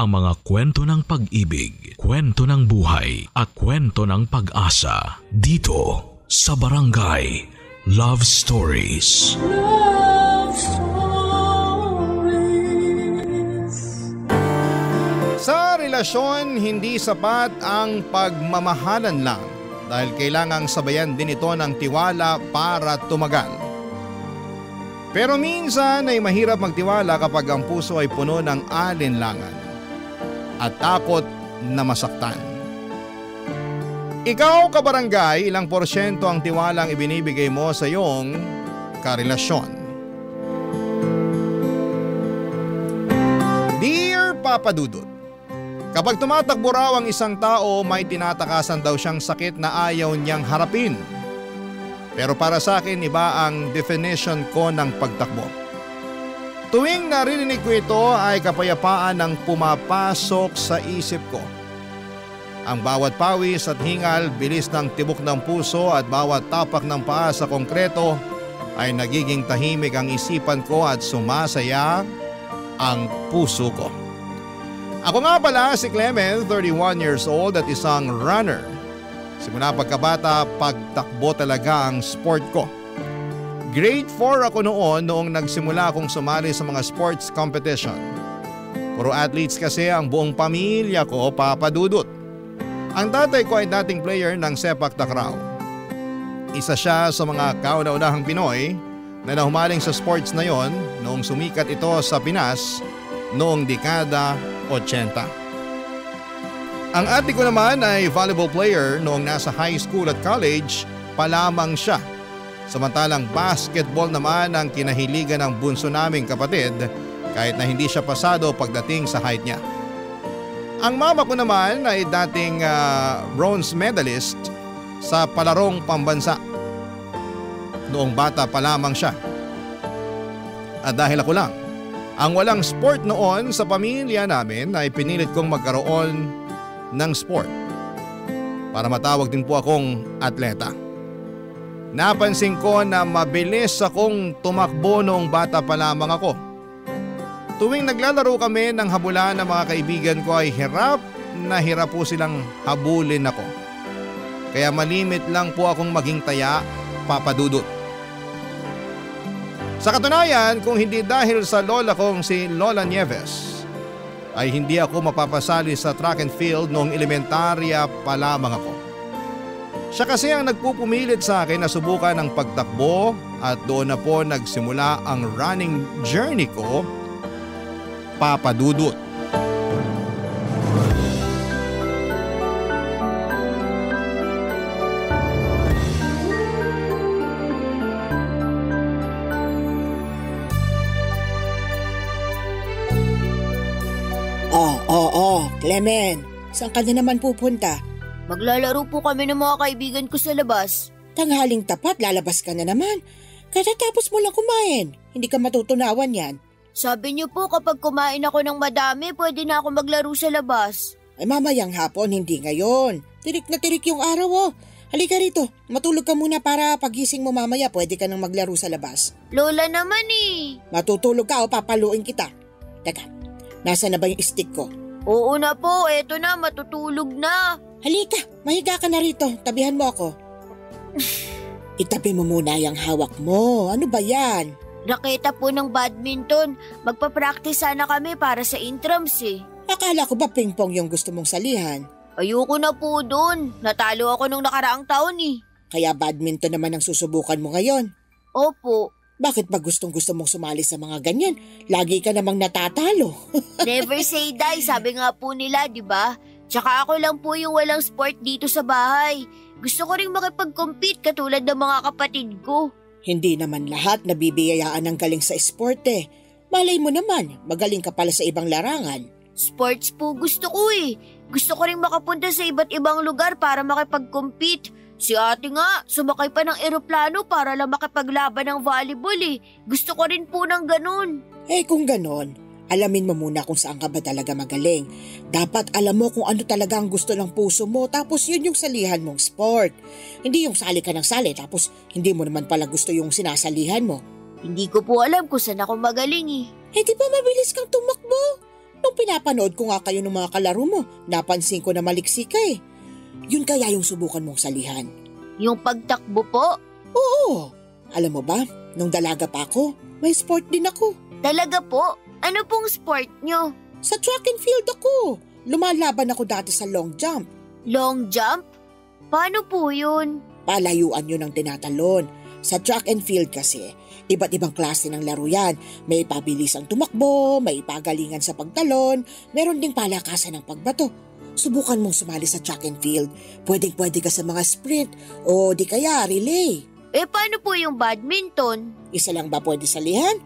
ang mga kwento ng pag-ibig, kwento ng buhay at kwento ng pag-asa dito sa Barangay Love Stories. Love Stories. Sa relasyon, hindi sapat ang pagmamahalan lang dahil kailangang sabayan din ito ng tiwala para tumagal. Pero minsan ay mahirap magtiwala kapag ang puso ay puno ng alinlangan at takot na masaktan. Ikaw, kabarangay, ilang porsyento ang tiwalang ibinibigay mo sa iyong karelasyon? Dear Papa Dudut, kapag tumatakbo raw ang isang tao, may tinatakasan daw siyang sakit na ayaw niyang harapin. Pero para sa akin, iba ang definition ko ng pagtakbo. Tuwing naririnig ko ito ay kapayapaan ang pumapasok sa isip ko. Ang bawat pawis at hingal, bilis ng tibok ng puso at bawat tapak ng paa sa konkreto ay nagiging tahimik ang isipan ko at sumasaya ang puso ko. Ako nga pala si Clement, 31 years old at isang runner. Simula pagkabata, pagtakbo talaga ang sport ko. Grade 4 ako noong nagsimula akong sumali sa mga sports competition. Puro athletes kasi ang buong pamilya ko, Papa Dudut. Ang tatay ko ay dating player ng sepak takraw. Isa siya sa mga kauna-unahang Pinoy na nahumaling sa sports na yon noong sumikat ito sa Pinas noong dekada 80. Ang ate ko naman ay volleyball player noong nasa high school at college pa lamang siya. Samantalang basketball naman ang kinahiligan ng bunso naming kapatid kahit na hindi siya pasado pagdating sa height niya. Ang mama ko naman ay dating bronze medalist sa palarong pambansa. Noong bata pa lamang siya. At dahil ako lang ang walang sport noon sa pamilya namin ay pinilit kong magkaroon ng sport para matawag din po akong atleta. Napansin ko na mabilis akong tumakbo noong bata pa lamang ako. Tuwing naglalaro kami ng habulan ng mga kaibigan ko ay hirap po silang habulin ako. Kaya malimit lang po akong maging taya, Papa Dudut. Sa katunayan, kung hindi dahil sa lola kong si Lola Nieves, ay hindi ako mapapasali sa track and field noong elementarya pa lamang ako. Siya kasi ang nagpupumilit sa akin na subukan ang pagtakbo at doon na po nagsimula ang running journey ko, Papa Dudut. Clement, saan ka na naman pupunta? Maglalaro po kami ng mga kaibigan ko sa labas. Tanghaling tapat, lalabas ka na naman. Katatapos mo lang kumain, hindi ka matutunawan yan. Sabi niyo po kapag kumain ako ng madami, pwede na ako maglaro sa labas. Ay mamayang hapon, hindi ngayon. Tirik na tirik yung araw oh. Halika rito, matulog ka muna para pagising mo mamaya pwede ka nang maglaro sa labas. Lola naman eh. Matutulog ka o papaluin kita. Teka, nasa na ba yung stick ko? Oo na po, eto na, matutulog na. Halika, mahiga ka na rito, tabihan mo ako. Itabi mo muna yung hawak mo, ano ba yan? Raketa po ng badminton, magpa-practice sana kami para sa intrams eh. Akala ko ba ping-pong yung gusto mong salihan? Ayoko na po dun, natalo ako nung nakaraang taon eh. Kaya badminton naman ang susubukan mo ngayon? Opo. Bakit ba gustong-gusto mong sumali sa mga ganyan? Lagi ka namang natatalo. Never say die, sabi nga po nila, di ba? Tsaka ako lang po yung walang sport dito sa bahay. Gusto ko rin makipag-compete katulad ng mga kapatid ko. Hindi naman lahat nabibiyayaan ng galing sa sport eh. Malay mo naman, magaling ka pala sa ibang larangan. Sports po gusto ko eh. Gusto ko rin makapunta sa iba't ibang lugar para makipag-compete. Si ate nga, sumakay pa ng eroplano para lang makipaglaban ng volleyball eh. Gusto ko rin po ng ganun. Eh kung ganon, alamin mo muna kung saan ka ba talaga magaling. Dapat alam mo kung ano talaga ang gusto ng puso mo tapos yun yung salihan mong sport. Hindi yung sali ka ng sali tapos hindi mo naman pala gusto yung sinasalihan mo. Hindi ko po alam kung saan ako magaling eh. Eh di ba mabilis kang tumakbo? Nung pinapanood ko nga kayo ng mga kalaro mo, napansin ko na maliksi ka eh. Yun kaya yung subukan mong salihan? Yung pagtakbo po? Oo. Alam mo ba, nung dalaga pa ako, may sport din ako. Talaga po? Ano pong sport nyo? Sa track and field ako. Lumalaban ako dati sa long jump. Long jump? Paano po yun? Palayuan yun ang tinatalon. Sa track and field kasi, iba't ibang klase ng laro yan. May pabilisang tumakbo, may pagalingan sa pagtalon, meron ding palakasan ng pagbato. Subukan mong sumali sa track and field. Pwedeng-pwede ka sa mga sprint o di kaya relay. Paano po yung badminton? Isa lang ba pwede salihan?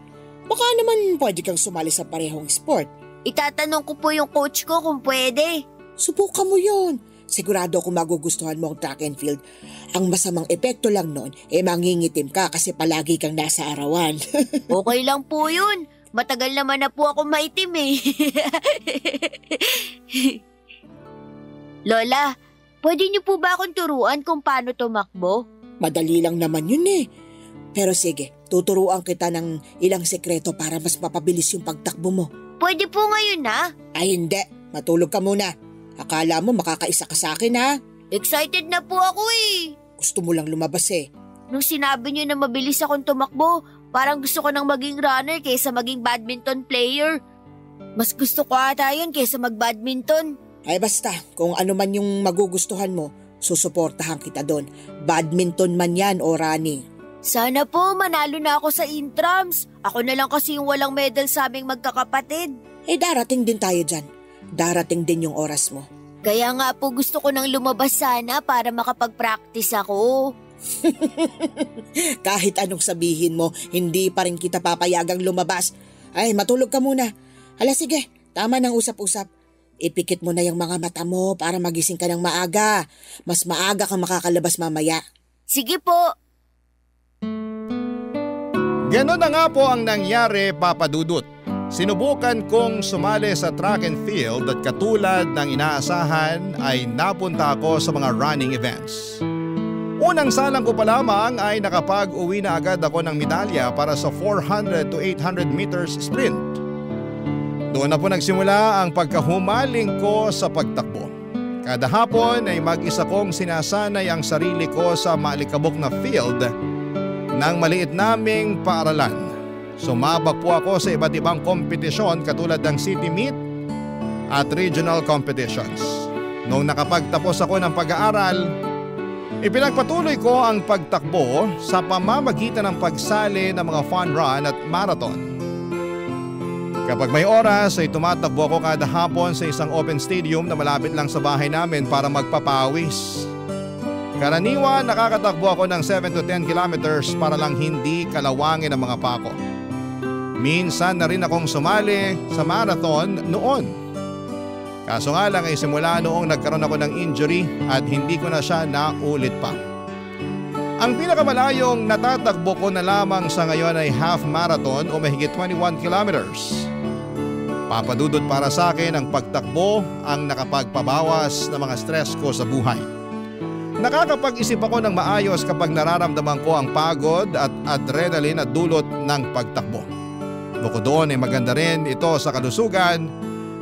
Baka naman pwede kang sumali sa parehong sport. Itatanong ko po yung coach ko kung pwede. Subukan mo yun. Sigurado kung magugustuhan mo ang track and field. Ang masamang epekto lang nun, mangingitim ka kasi palagi kang nasa arawan. Okay lang po yun. Matagal naman na po ako maitim eh. Lola, pwede niyo po ba akong turuan kung paano tumakbo? Madali lang naman yun eh. Pero sige, tuturuan kita ng ilang sekreto para mas mapabilis yung pagtakbo mo. Pwede po ngayon na? Ay hindi, matulog ka muna. Akala mo makakaisa ka sa akin ha? Excited na po ako eh. Gusto mo lang lumabas eh. Nung sinabi niyo na mabilis akong tumakbo, parang gusto ko nang maging runner kaysa maging badminton player. Mas gusto ko ata yun kaysa mag-badminton. Ay basta, kung ano man yung magugustuhan mo, susuportahan kita doon. Badminton man yan o running. Sana po manalo na ako sa intrams. Ako na lang kasi yung walang medal sa aming magkakapatid. Darating din tayo dyan. Darating din yung oras mo. Kaya nga po gusto ko nang lumabas sana para makapag-practice ako. Kahit anong sabihin mo, hindi pa rin kita papayagang lumabas. Ay, matulog ka muna. Hala sige, tama ng usap-usap. Ipikit mo na yung mga mata mo para magising ka ng maaga. Mas maaga kang makakalabas mamaya. Sige po. Ganon na nga po ang nangyari, Papa Dudut. Sinubukan kong sumali sa track and field at katulad ng inaasahan ay napunta ako sa mga running events. Unang salang ko pa lamang ay nakapag-uwi na agad ako ng medalya para sa 400 to 800 meters sprint. Doon na po nagsimula ang pagkahumaling ko sa pagtakbo. Kada hapon ay mag-isa kong sinasanay ang sarili ko sa maalikabok na field ng maliit naming paaralan. Sumabak po ako sa iba't ibang kompetisyon katulad ng city meet at regional competitions. Noong nakapagtapos ako ng pag-aaral, ipinagpatuloy ko ang pagtakbo sa pamamagitan ng pagsali ng mga fun run at marathon. Kapag may oras ay tumatakbo ako kada hapon sa isang open stadium na malapit lang sa bahay namin para magpapawis. Karaniwan nakakatakbo ako ng 7 to 10 kilometers para lang hindi kalawangin ang mga pako. Minsan na rin akong sumali sa marathon noon. Kaso nga lang ay simula noong nagkaroon ako ng injury at hindi ko na siya naulit pa. Ang pinakamalayong natatakbo ko na lamang sa ngayon ay half marathon o mahigit 21 kilometers. Papadudot para sa akin ang pagtakbo ang nakapagpabawas ng mga stress ko sa buhay. Nakakapag-isip ako ng maayos kapag nararamdaman ko ang pagod at adrenaline at dulot ng pagtakbo. Bukod doon ay maganda rin ito sa kalusugan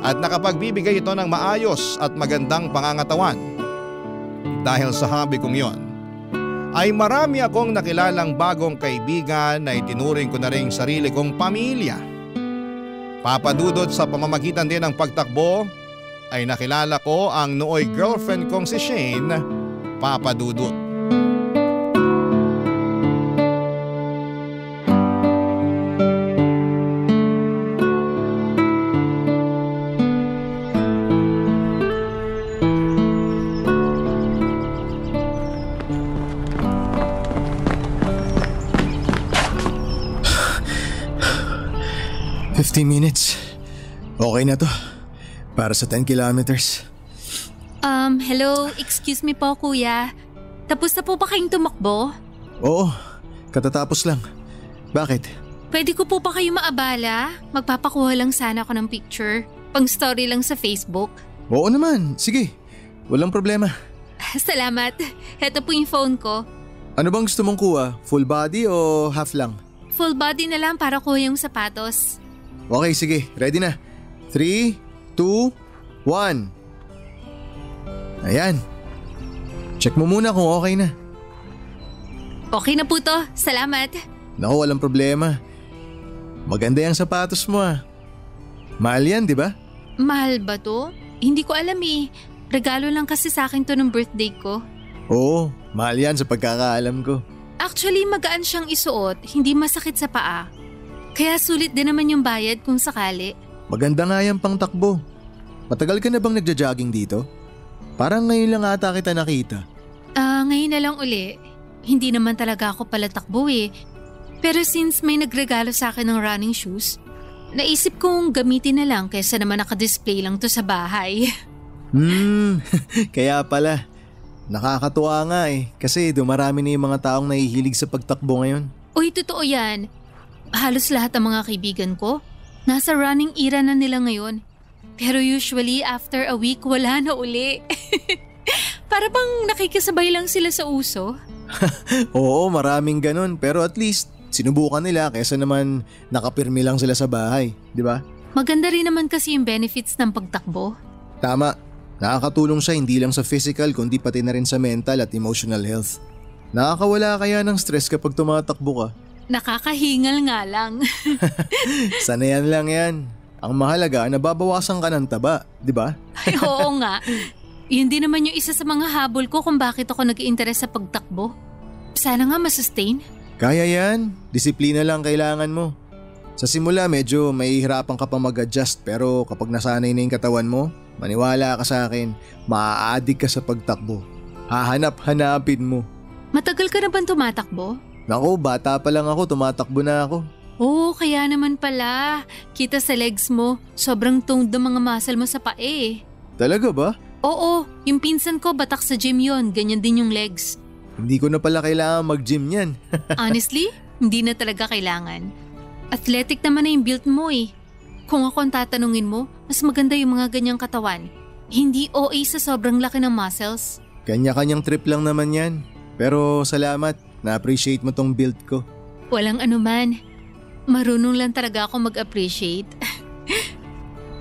at nakapagbibigay ito ng maayos at magandang pangangatawan. Dahil sa hobby kong yon, ay marami akong nakilalang bagong kaibigan na itinuring ko na rin sarili kong pamilya. Papadudot sa pamamagitan din ng pagtakbo ay nakilala ko ang nooy girlfriend kong si Shane, Papadudot. Minutes. Okay na to. Para sa 10 kilometers. Hello, excuse me po kuya. Tapos na po ba kayong tumakbo? Oo, katatapos lang. Bakit? Pwede ko po ba kayo maabala? Magpapakuha lang sana ako ng picture. Pang story lang sa Facebook. Oo naman, sige. Walang problema. Salamat. Heto po yung phone ko. Ano bang gusto mong kuha? Full body o half lang? Full body na lang para kuha yung sapatos. Okay, sige. Ready na. 3, 2, 1. Ayan. Check mo muna kung okay na. Okay na po to. Salamat. Naku, walang problema. Maganda yung sapatos mo ah. Mahal yan, di ba? Mahal ba to? Hindi ko alam eh. Regalo lang kasi sa akin to ng birthday ko. Oo, mahal yan sa pagkakaalam ko. Actually, magaan siyang isuot. Hindi masakit sa paa. Kaya sulit din naman yung bayad kung sakali. Maganda nga yan pang takbo. Matagal ka na bang nagja-jogging dito? Parang ngayon lang ata kita nakita. Ngayon na lang uli. Hindi naman talaga ako pala takbo eh. Pero since may nagregalo sa akin ng running shoes, naisip kong gamitin na lang kaysa naman nakadisplay lang to sa bahay. Kaya pala. Nakakatuwa nga eh. Kasi dumarami na yung mga taong nahihilig sa pagtakbo ngayon. Uy, totoo yan. Halos lahat ng mga kaibigan ko, nasa running era na nila ngayon. Pero usually after a week, wala na uli. Para bang nakikisabay lang sila sa uso. Oo, maraming ganun. Pero at least, sinubukan nila kaysa naman nakapirmi lang sila sa bahay. Di ba? Maganda rin naman kasi yung benefits ng pagtakbo. Tama. Nakakatulong siya hindi lang sa physical kundi pati na rin sa mental at emotional health. Nakakawala kaya ng stress kapag tumatakbo ka? Nakakahingal nga lang. Sanayan lang yan. Ang mahalaga, nababawasan ka ng taba, di ba? Ay, oo nga. Yun din naman yung isa sa mga habol ko kung bakit ako nag-i-interest sa pagtakbo. Sana nga masustain. Kaya yan. Disiplina lang kailangan mo. Sa simula medyo mahihirapan ka pa mag-adjust pero kapag nasanay na yung katawan mo, maniwala ka sa akin, maa-addict ka sa pagtakbo. Hahanap-hanapin mo. Matagal ka na bang tumatakbo? Naku, bata pa lang ako, tumatakbo na ako. Oo, kaya naman pala. Kita sa legs mo, sobrang toned ng mga muscle mo sa pae. Talaga ba? Oo, yung pinsan ko batak sa gym yon, ganyan din yung legs. Hindi ko na pala kailangan mag-gym yan. Honestly, hindi na talaga kailangan. Athletic naman na yung build mo eh. Kung ako ang tatanungin mo, mas maganda yung mga ganyang katawan. Hindi OA sa sobrang laki ng muscles. Kanya-kanyang trip lang naman yan. Pero salamat, na-appreciate mo tong build ko. Walang anuman. Marunong lang talaga ako mag-appreciate.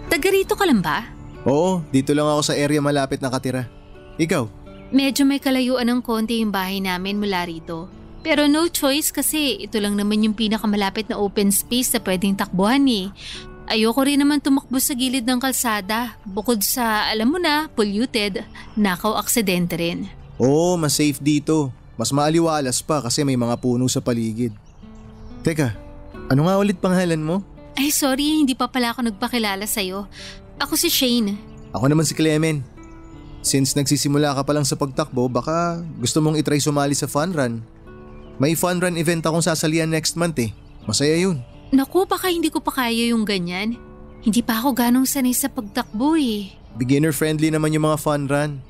Taga rito ka lang ba? Oo, dito lang ako sa area malapit nakatira. Ikaw? Medyo may kalayuan ng konti yung bahay namin mula rito. Pero no choice kasi ito lang naman yung pinakamalapit na open space na pwedeng takbuhan eh. Ayoko rin naman tumakbo sa gilid ng kalsada. Bukod sa, alam mo na, polluted, nakaw aksidente rin. Oo, mas safe dito. Mas maaliwalas pa kasi may mga puno sa paligid. Teka, ano nga ulit pangalan mo? Ay sorry, hindi pa pala ako nagpakilala sa'yo. Ako si Shane. Ako naman si Clemen. Since nagsisimula ka pa lang sa pagtakbo, baka gusto mong itry sumali sa fun run. May fun run event akong sasalihan next month eh. Masaya yun. Naku, baka hindi ko pa kaya yung ganyan. Hindi pa ako ganong sanay sa pagtakbo eh. Beginner friendly naman yung mga fun run.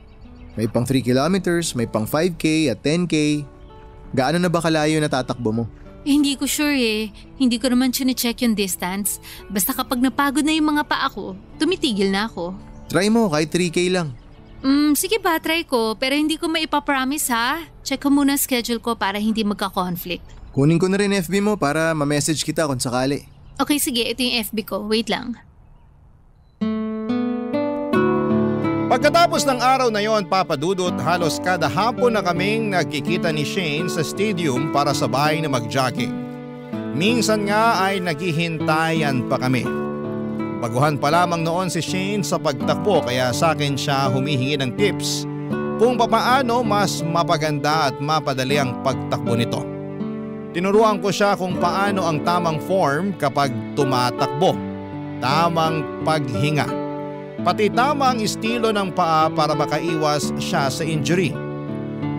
May pang 3 kilometers, may pang 5K at 10K. Gaano na ba kalayo na tatakbo mo? Hindi ko sure eh. Hindi ko naman chine-check yung distance. Basta kapag napagod na yung mga paa ko, tumitigil na ako. Try mo kahit 3K lang. Sige ba, try ko. Pero hindi ko maipapromise ha. Check ko muna schedule ko para hindi magka-conflict. Kunin ko na rin FB mo para ma-message kita kung sakali. Okay, sige. Ito yung FB ko. Wait lang. Pagkatapos ng araw na yon, Papa Dudut, halos kada hapon na kaming nagkikita ni Shane sa stadium para sabay na mag-jogging. Minsan nga ay naghihintayan pa kami. Baguhan pa lamang noon si Shane sa pagtakbo kaya sa akin siya humihingi ng tips kung papaano mas mapaganda at mapadali ang pagtakbo nito. Tinuruan ko siya kung paano ang tamang form kapag tumatakbo, tamang paghinga, pati tamang estilo ng paa para makaiwas siya sa injury.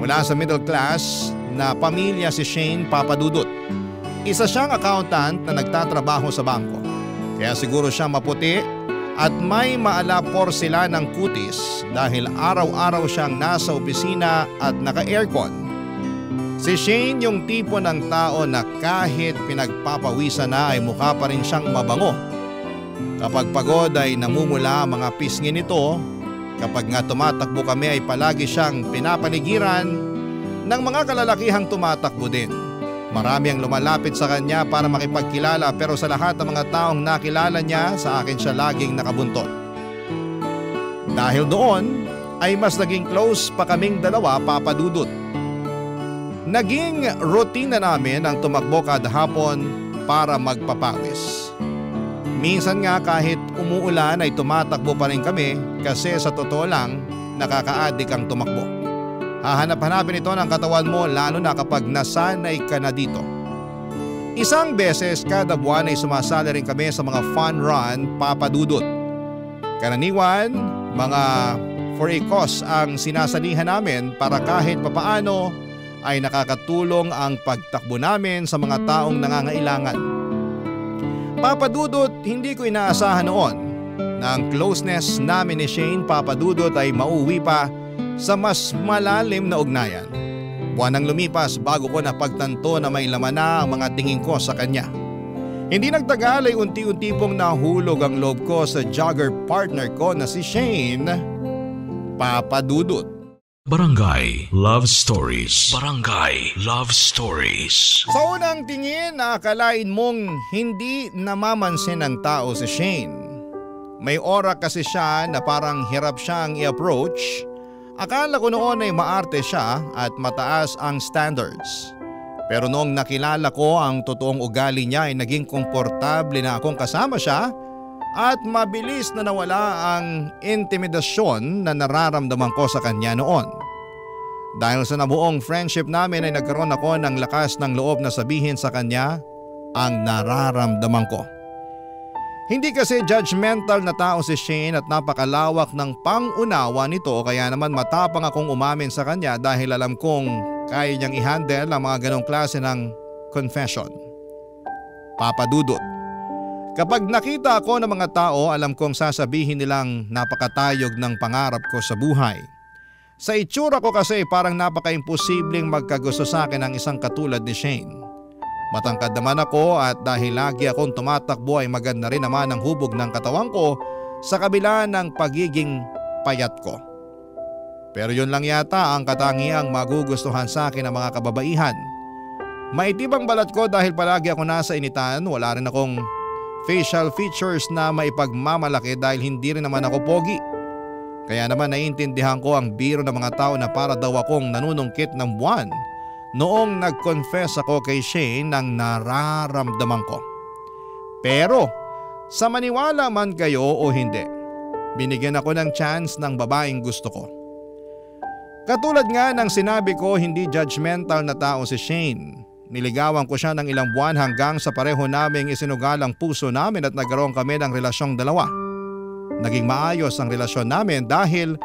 Mula sa middle class na pamilya si Shane, Papa Dudut. Isa siyang accountant na nagtatrabaho sa bangko. Kaya siguro siya maputi at may maalapor sila ng kutis dahil araw-araw siyang nasa opisina at naka-aircon. Si Shane yung tipo ng tao na kahit pinagpapawisan na ay mukha pa rin siyang mabango. Kapag pagod ay namumula ang mga pisngi nito. Kapag nga tumatakbo kami ay palagi siyang pinapaligiran ng mga kalalakihang tumatakbo din. Marami ang lumalapit sa kanya para makipagkilala pero sa lahat ng mga taong nakilala niya, sa akin siya laging nakabuntot. Dahil doon ay mas naging close pa kaming dalawa, Papa Dudut. Naging routine na namin ang tumakbo kada hapon para magpapawis. Minsan nga kahit umuulan ay tumatakbo pa rin kami kasi sa totoo lang nakaka-addict ang tumakbo. Hahanap-hanapin ito ng katawan mo lalo na kapag nasanay ka na dito. Isang beses kada buwan ay sumasali rin kami sa mga fun run, Papa Dudut. Karaniwan, mga for a cause ang sinasalihan namin para kahit papaano ay nakakatulong ang pagtakbo namin sa mga taong nangangailangan. Papa Dudut, hindi ko inaasahan noon na ang closeness namin ni Shane, Papa Dudut, ay mauwi pa sa mas malalim na ugnayan. Buwan ang lumipas bago ko napagtanto na may laman na ang mga tingin ko sa kanya. Hindi nagtagal ay unti-unti pong nahulog ang loob ko sa jogger partner ko na si Shane, Papa Dudut. Barangay Love Stories. Barangay Love Stories. Sa unang tingin, akalain mong hindi namamansin ng tao si Shane. May aura kasi siya na parang hirap siyang i-approach. Akala ko noon ay maarte siya at mataas ang standards. Pero noong nakilala ko ang totoong ugali niya ay naging komportable na akong kasama siya at mabilis na nawala ang intimidasyon na nararamdaman ko sa kanya noon. Dahil sa nabuong friendship namin ay nagkaroon ako ng lakas ng loob na sabihin sa kanya ang nararamdaman ko. Hindi kasi judgmental na tao si Shane at napakalawak ng pangunawa nito kaya naman matapang akong umamin sa kanya dahil alam kong kaya niyang i-handle ang mga ganong klase ng confession. Papa Dudut. Kapag nakita ako ng mga tao, alam kong sasabihin nilang napakatayog ng pangarap ko sa buhay. Sa itsura ko kasi parang napaka-imposibleng magkagusto sa akin ang isang katulad ni Shane. Matangkad naman ako at dahil lagi akong tumatakbo ay maganda rin naman ang hubog ng katawan ko sa kabila ng pagiging payat ko. Pero yun lang yata ang katangiang magugustuhan sa akin ng mga kababaihan. Maitibang balat ko dahil palagi ako nasa initan, wala rin akong facial features na maipagmamalaki dahil hindi rin naman ako pogi. Kaya naman naiintindihan ko ang biro ng mga tao na para daw akong nanunungkit ng buwan noong nag-confess ako kay Shane ng nararamdaman ko. Pero sa maniwala man kayo o hindi, binigyan ako ng chance ng babaeng gusto ko. Katulad nga ng sinabi ko, hindi judgmental na tao si Shane. Niligawan ko siya ng ilang buwan hanggang sa pareho naming isinugalang puso namin at nagkaroon kami ng relasyong dalawa. Naging maayos ang relasyon namin dahil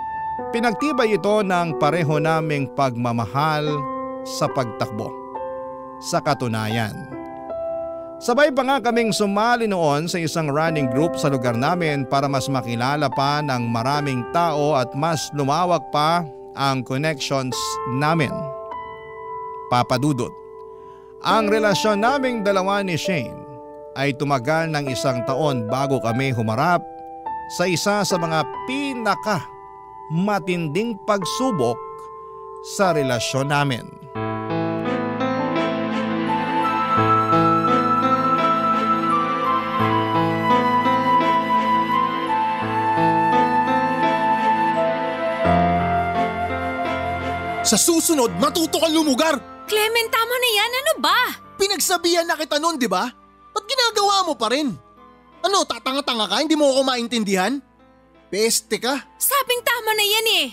pinagtibay ito ng pareho naming pagmamahal sa pagtakbo. Sa katunayan, sabay pa nga kaming sumali noon sa isang running group sa lugar namin para mas makilala pa ng maraming tao at mas lumawak pa ang connections namin. Papa Dudut. Ang relasyon naming dalawa ni Shane ay tumagal ng 1 taon bago kami humarap sa isa sa mga pinaka matinding pagsubok sa relasyon namin. Sa susunod, matuto kang lumugar! Clement, tama na yan. Ano ba? Pinagsabihan na kita nun, di ba? Ba't ginagawa mo pa rin? Ano, tatanga-tanga ka? Hindi mo ako maintindihan? Peste ka? Sabing tama na yan eh.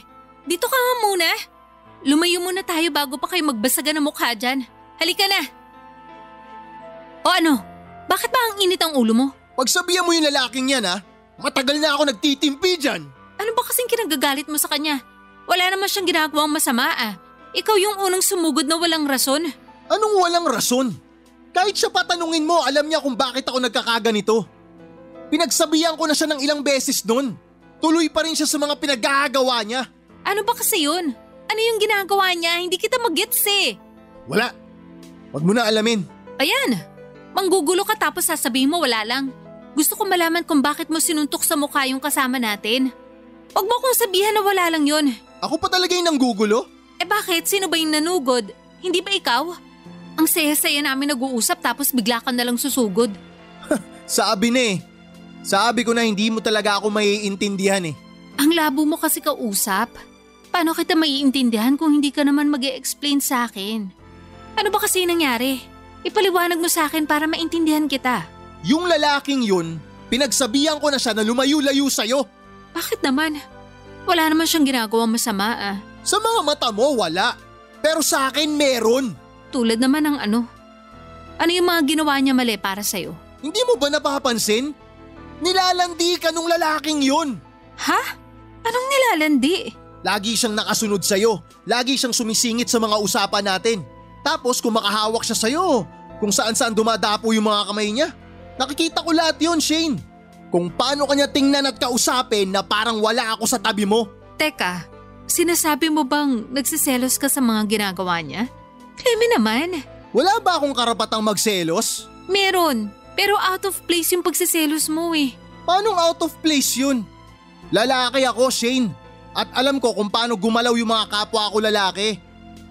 Dito ka nga muna. Lumayo muna tayo bago pa kayo magbasagan ng mukha dyan. Halika na. O ano? Bakit ba ang init ang ulo mo? Pagsabihan mo yung lalaking yan ha, matagal na ako nagtitimpi dyan. Ano ba kasing kinagagalit mo sa kanya? Wala naman siyang ginagawang masama ah. Ikaw yung unang sumugod na walang rason. Anong walang rason? Kahit siya patanungin mo, alam niya kung bakit ako nagkakaganito. Pinagsabihan ko na siya ng ilang beses nun. Tuloy pa rin siya sa mga pinagagawa niya. Ano ba kasi yun? Ano yung ginagawa niya? Hindi kita mag-gets eh. Wala. Wag mo na alamin. Ayan. Manggugulo ka tapos sasabihin mo wala lang. Gusto ko malaman kung bakit mo sinuntok sa mukha yung kasama natin. Wag mo kong sabihan na wala lang yun. Ako pa talaga yung nanggugulo? Eh bakit? Sino ba yung nanugod? Hindi ba ikaw? Ang saya-saya namin nag-uusap tapos bigla ka nalang susugod. Sabi na eh. Sabi ko na hindi mo talaga ako maiintindihan eh. Ang labo mo kasi kausap. Paano kita maiintindihan kung hindi ka naman mag-e-explain sa akin? Ano ba kasi nangyari? Ipaliwanag mo sa akin para maintindihan kita. Yung lalaking yun, pinagsabihan ko na siya na lumayo-layo sa'yo. Bakit naman? Wala naman siyang ginagawang masama ah. Sa mga mata mo, wala. Pero sa akin, meron. Tulad naman ng ano? Ano yung mga ginawa niya mali para sa'yo? Hindi mo ba napapansin? Nilalandi ka nung lalaking yun. Ha? Anong nilalandi? Lagi siyang nakasunod sa'yo. Lagi siyang sumisingit sa mga usapan natin. Tapos kung makahawak siya sa'yo, kung saan-saan dumadapo yung mga kamay niya. Nakikita ko lahat yun, Shane. Kung paano kanya tingnan at kausapin na parang wala ako sa tabi mo. Teka, sinasabi mo bang nagsiselos ka sa mga ginagawa niya? Kemi naman. Wala ba akong karapatang magselos? Meron, pero out of place yung pagsiselos mo eh. Paanong out of place yun? Lalaki ako, Shane. At alam ko kung paano gumalaw yung mga kapwa ko lalaki.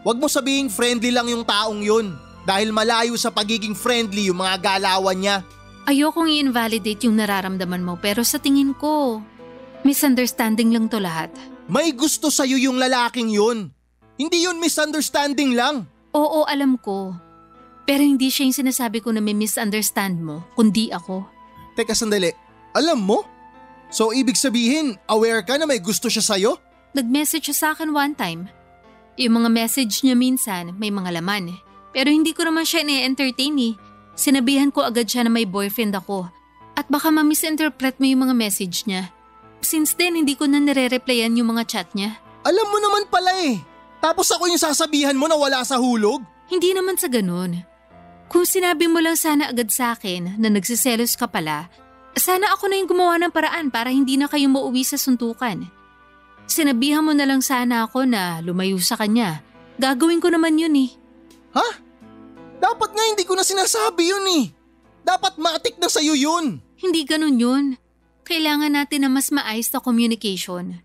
Huwag mo sabihing friendly lang yung taong yun. Dahil malayo sa pagiging friendly yung mga galawan niya. Ayokong i-invalidate yung nararamdaman mo pero sa tingin ko, misunderstanding lang to lahat. May gusto sa'yo yung lalaking yun. Hindi yun misunderstanding lang. Oo, alam ko. Pero hindi siya yung sinasabi ko na may misunderstand mo, kundi ako. Teka sandali, alam mo? So ibig sabihin, aware ka na may gusto siya sa'yo? Nag-message siya sa akin one time. Yung mga message niya minsan may mga laman. Pero hindi ko naman siya na-entertain eh. Sinabihan ko agad siya na may boyfriend ako. At baka ma-misinterpret mo yung mga message niya. Since then, hindi ko na nire-replyan yung mga chat niya. Alam mo naman pala eh. Tapos ako yung sasabihan mo na wala sa hulog? Hindi naman sa ganun. Kung sinabi mo lang sana agad sa akin na nagsiselos ka pala, sana ako na yung gumawa ng paraan para hindi na kayo mauwi sa suntukan. Sinabihan mo na lang sana ako na lumayo sa kanya. Gagawin ko naman yun eh. Ha? Dapat nga hindi ko na sinasabi yun eh. Dapat matik na sa'yo yun. Hindi ganun yun. Kailangan natin na mas maayos na communication.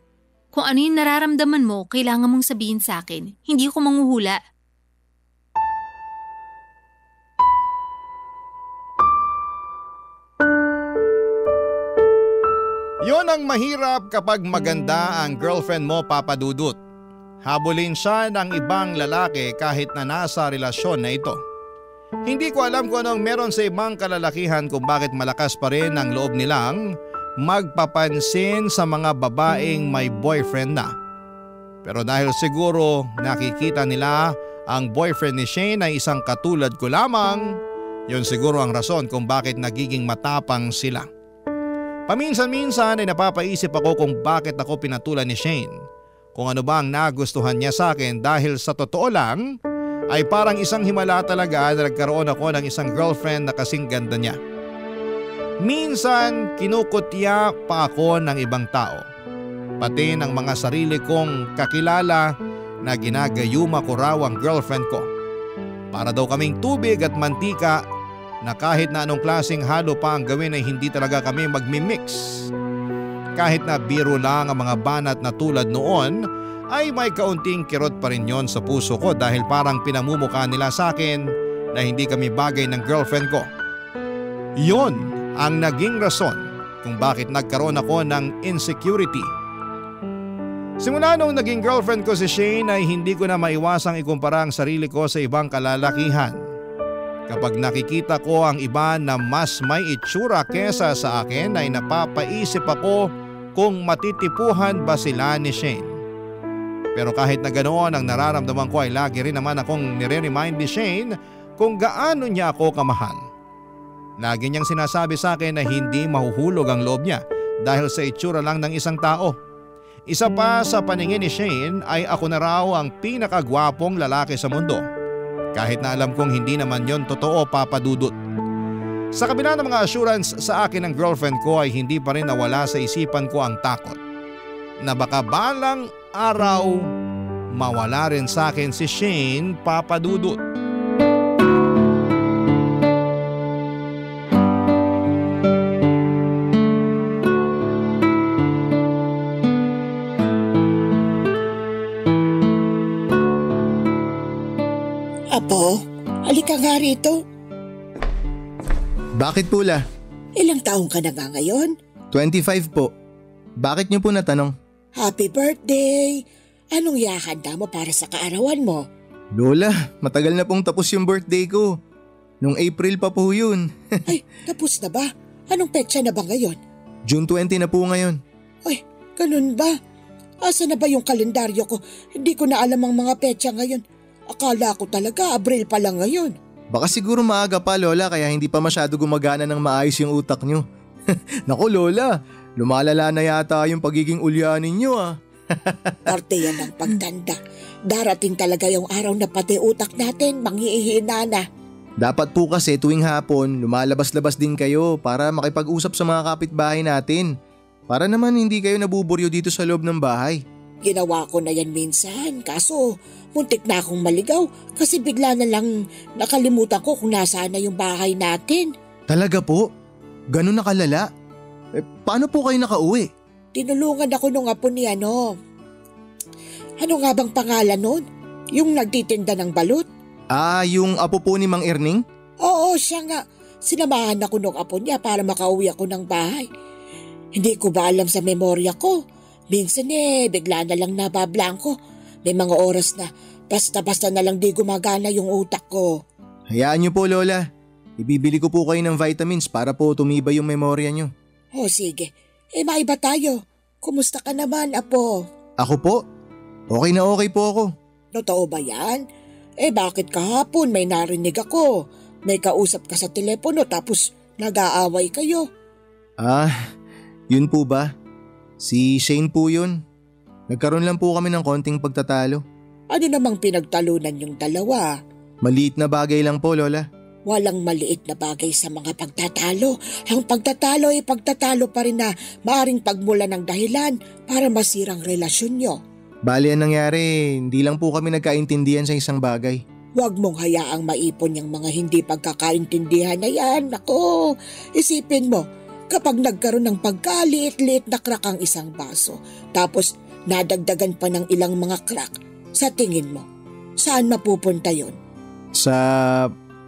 Kung ano yung nararamdaman mo, kailangan mong sabihin sa akin. Hindi ko manghuhula. Yon ang mahirap kapag maganda ang girlfriend mo, Papa Dudut. Habulin siya ng ibang lalaki kahit na nasa relasyon na ito. Hindi ko alam kung anong meron sa ibang kalalakihan kung bakit malakas pa rin ang loob nilang magpapansin sa mga babaeng may boyfriend na. Pero dahil siguro nakikita nila ang boyfriend ni Shane ay isang katulad ko lamang, yun siguro ang rason kung bakit nagiging matapang sila. Paminsan-minsan ay napapaisip ako kung bakit ako pinatulan ni Shane. Kung ano ba ang nagustuhan niya sa akin dahil sa totoo lang ay parang isang himala talaga na nagkaroon ako ng isang girlfriend na kasing ganda niya. Minsan kinukutya pa ako ng ibang tao. Pati ng mga sarili kong kakilala na ginagayuma ko raw ang girlfriend ko. Para daw kaming tubig at mantika na kahit na anong klaseng halo pa ang gawin ay hindi talaga kami magmimix. Kahit na biro lang ang mga banat na tulad noon ay may kaunting kirot pa rin yon sa puso ko dahil parang pinamumukha nila sa akin na hindi kami bagay ng girlfriend ko. Yon ang naging rason kung bakit nagkaroon ako ng insecurity. Simula nung naging girlfriend ko si Shane ay hindi ko na maiwasang ikumpara ang sarili ko sa ibang kalalakihan. Kapag nakikita ko ang iba na mas may itsura kesa sa akin ay napapaisip ako kung matitipuhan ba sila ni Shane. Pero kahit na ganoon ang nararamdaman ko ay lagi rin naman akong nire-remind ni Shane kung gaano niya ako kamahal. Lagi niyang sinasabi sa akin na hindi mahuhulog ang loob niya dahil sa itsura lang ng isang tao. Isa pa sa paningin ni Shane ay ako na raw ang pinakagwapong lalaki sa mundo. Kahit na alam kong hindi naman yon totoo, Papa Dudut. Sa kabila ng mga assurance sa akin ng girlfriend ko ay hindi pa rin nawala sa isipan ko ang takot na baka balang araw mawala rin sa akin si Shane, Papa Dudut. Apo, halika nga rito. Bakit Pula? Ilang taong ka na nga ngayon? 25 po. Bakit niyo po natanong? Happy birthday! Anong ihahanda mo para sa kaarawan mo? Lola, matagal na pong tapos yung birthday ko. Nung April pa po yun. Ay, tapos na ba? Anong petsa na ba ngayon? June 20 na po ngayon. Ay, ganun ba? Asa na ba yung kalendaryo ko? Hindi ko na alam ang mga petsa ngayon. Akala ko talaga Abril pa lang ngayon. Baka siguro maaga pa, Lola, kaya hindi pa masyado gumagana ng maayos yung utak nyo. Naku, Lola, lumalala na yata yung pagiging ulyanin nyo ah. Parte yan ng pagtanda. Darating talaga yung araw na pati utak natin manghihina na. Dapat po kasi tuwing hapon, lumalabas-labas din kayo para makipag-usap sa mga kapitbahay natin. Para naman hindi kayo nabuburyo dito sa loob ng bahay. Ginawa ko na yan minsan, kaso muntik na akong maligaw kasi bigla na lang nakalimutan ko kung nasaan na yung bahay natin. Talaga po? Ganun na kalala? Paano po kayo nakauwi? Tinulungan ako nung apo ni ano nga bang pangalan nun? Yung nagtitinda ng balut? Ah, yung apo po ni Mang Erning? Oo, siya nga. Sinamahan ako nung apo niya para makauwi ako ng bahay. Hindi ko ba alam sa memorya ko? Minsan bigla na lang nabablangko. May mga oras na basta-basta na lang di gumagana yung utak ko. Hayaan niyo po, Lola. Ibibili ko po kayo ng vitamins para po tumibay yung memorya niyo. Oh, sige. Maiba tayo. Kumusta ka naman, apo? Ako po? Okay na okay po ako. Totoo ba yan? Bakit kahapon may narinig ako? May kausap ka sa telepono tapos nag-aaway kayo. Ah, yun po ba? Si Shane po yun. Nagkaroon lang po kami ng konting pagtatalo. Ano namang pinagtalunan yung dalawa? Maliit na bagay lang po, Lola. Walang maliit na bagay sa mga pagtatalo. Ang pagtatalo ay pagtatalo pa rin na maaring pagmula ng dahilan para masirang relasyon nyo. Bali ang nangyari, hindi lang po kami nagkaintindihan sa isang bagay. Huwag mong hayaang maipon yung mga hindi pagkakaintindihan na yan. Ako, isipin mo, kapag nagkaroon ng pagkaliit-liit na crack ang isang baso, tapos nadagdagan pa ng ilang mga crack, sa tingin mo, saan mapupunta yon? Sa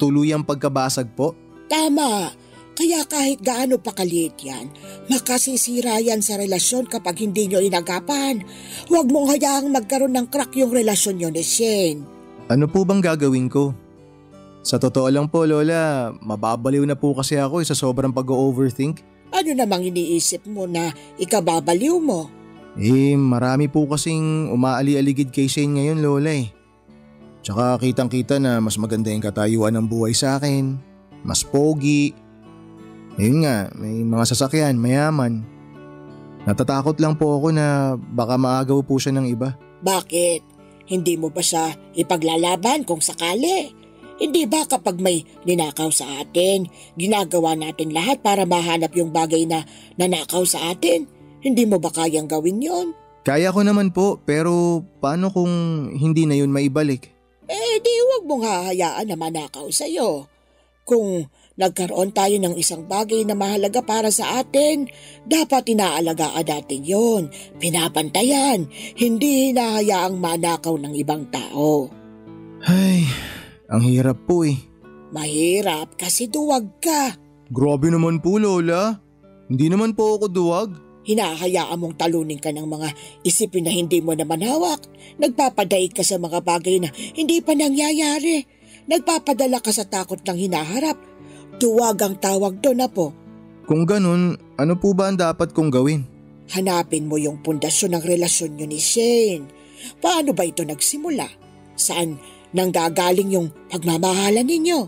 tuluyang pagkabasag po? Tama. Kaya kahit gaano pa kaliit yan, makasisira yan sa relasyon kapag hindi nyo inagapan. Huwag mong hayaang magkaroon ng crack yung relasyon nyo ni Shane. Ano po bang gagawin ko? Sa totoo lang po, Lola, mababaliw na po kasi ako sa sobrang pag-overthink. Ano namang iniisip mo na ikababaliw mo? Marami po kasing umaali-aligid kay Shane ngayon, Lola eh. Tsaka kitang-kita na mas maganda yung katayuan ng buhay sa akin. Mas pogi. Ayun nga, may mga sasakyan, mayaman. Natatakot lang po ako na baka maagaw po siya ng iba. Bakit? Hindi mo ba siya ipaglalaban kung sakali? Hindi ba kapag may ninakaw sa atin, ginagawa natin lahat para mahanap yung bagay na nanakaw sa atin? Hindi mo ba kayang gawin yon? Kaya ko naman po, pero paano kung hindi na yun maibalik? Di huwag mong hahayaan na manakaw sa'yo. Kung nagkaroon tayo ng isang bagay na mahalaga para sa atin, dapat inaalagaan natin yon, pinapantayan, hindi hinahayaang manakaw ng ibang tao. Ay, ang hirap po eh. Mahirap kasi duwag ka. Grabe naman po, Lola. Hindi naman po ako duwag. Hinahayaan mong talunin ka ng mga isipin na hindi mo naman hawak. Nagpapadaig ka sa mga bagay na hindi pa nangyayari. Nagpapadala ka sa takot ng hinaharap. Duwag ang tawag doon, apo. Kung ganun, ano po ba ang dapat kong gawin? Hanapin mo yung pundasyon ng relasyon nyo ni Shane. Paano ba ito nagsimula? Saan nanggagaling yung pagmamahalan ninyo?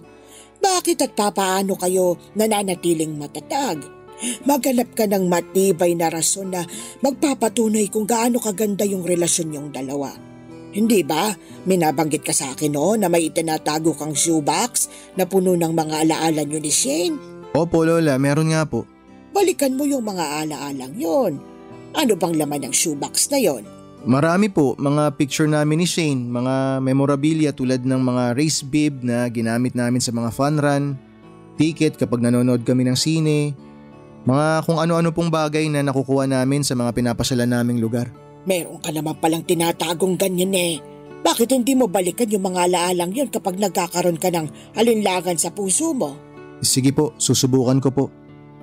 Bakit at papaano kayo nananatiling matatag? Maghanap ka ng matibay na rason na magpapatunay kung gaano kaganda yung relasyon yung dalawa. Hindi ba? Minabanggit ka sa akin na may itinatago kang shoebox na puno ng mga alaala nyo ni Shane. Opo, Lola, meron nga po. Balikan mo yung mga alaalang yon. Ano bang laman ng shoebox na yon? Marami po, mga picture namin ni Shane, mga memorabilia tulad ng mga race bib na ginamit namin sa mga fun run, ticket kapag nanonood kami ng sine, mga kung ano-ano pong bagay na nakukuha namin sa mga pinapasyalan naming lugar. Meron ka naman palang tinatagong ganyan eh. Bakit hindi mo balikan yung mga alaalang yun kapag nagkakaroon ka ng alinlangan sa puso mo? Sige po, susubukan ko po.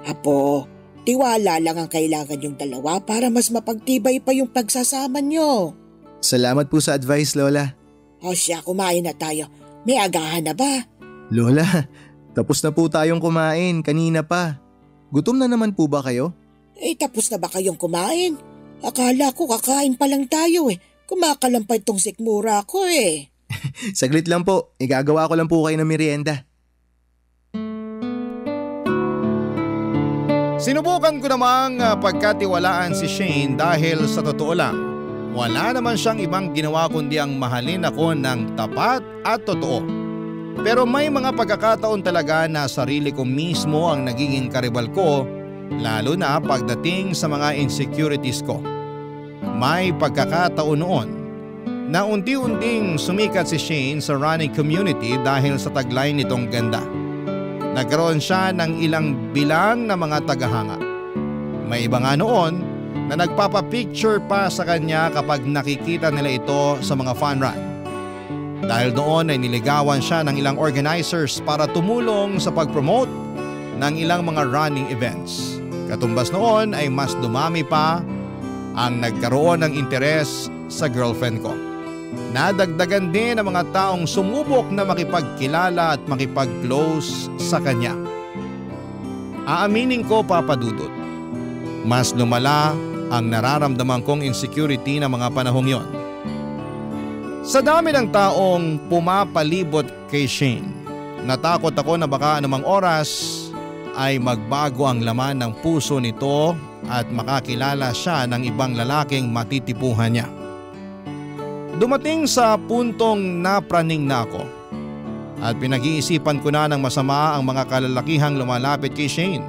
Apo, Tiwala lang ang kailangan yung dalawa para mas mapagtibay pa yung pagsasama nyo. Salamat po sa advice, Lola. O siya, kumain na tayo. May agahan na ba? Lola, tapos na po tayong kumain kanina pa. Gutom na naman po ba kayo? Tapos na ba kayong kumain? Akala ko kakain pa lang tayo Kumakalampay tong sikmura ko Saglit lang po, igagawa ko lang po kayo ng merienda. Sinubukan ko namang pagkatiwalaan si Shane dahil sa totoo lang, wala naman siyang ibang ginawa kundi ang mahalin ako ng tapat at totoo. Pero may mga pagkakataon talaga na sarili ko mismo ang nagiging karibal ko, lalo na pagdating sa mga insecurities ko. May pagkakataon noon na unti-unting sumikat si Shane sa running community dahil sa tagline nitong ganda. Nagkaroon siya ng ilang bilang na mga tagahanga. May iba nga noon na nagpapapicture pa sa kanya kapag nakikita nila ito sa mga fun run. Dahil doon ay niligawan siya ng ilang organizers para tumulong sa pag-promote ng ilang mga running events. Katumbas noon ay mas dumami pa ang nagkaroon ng interes sa girlfriend ko. Nadagdagan din ang mga taong sumubok na makipagkilala at makipag-close sa kanya. Aaminin ko, Papa Dudut, mas lumala ang nararamdaman kong insecurity ng mga panahong yon. Sa dami ng taong pumapalibot kay Shane, natakot ako na baka anumang oras ay magbago ang laman ng puso nito at makakilala siya ng ibang lalaking matitipuhan niya. Dumating sa puntong napraning na ako at pinag-iisipan ko na ng masama ang mga kalalakihang lumalapit kay Shane.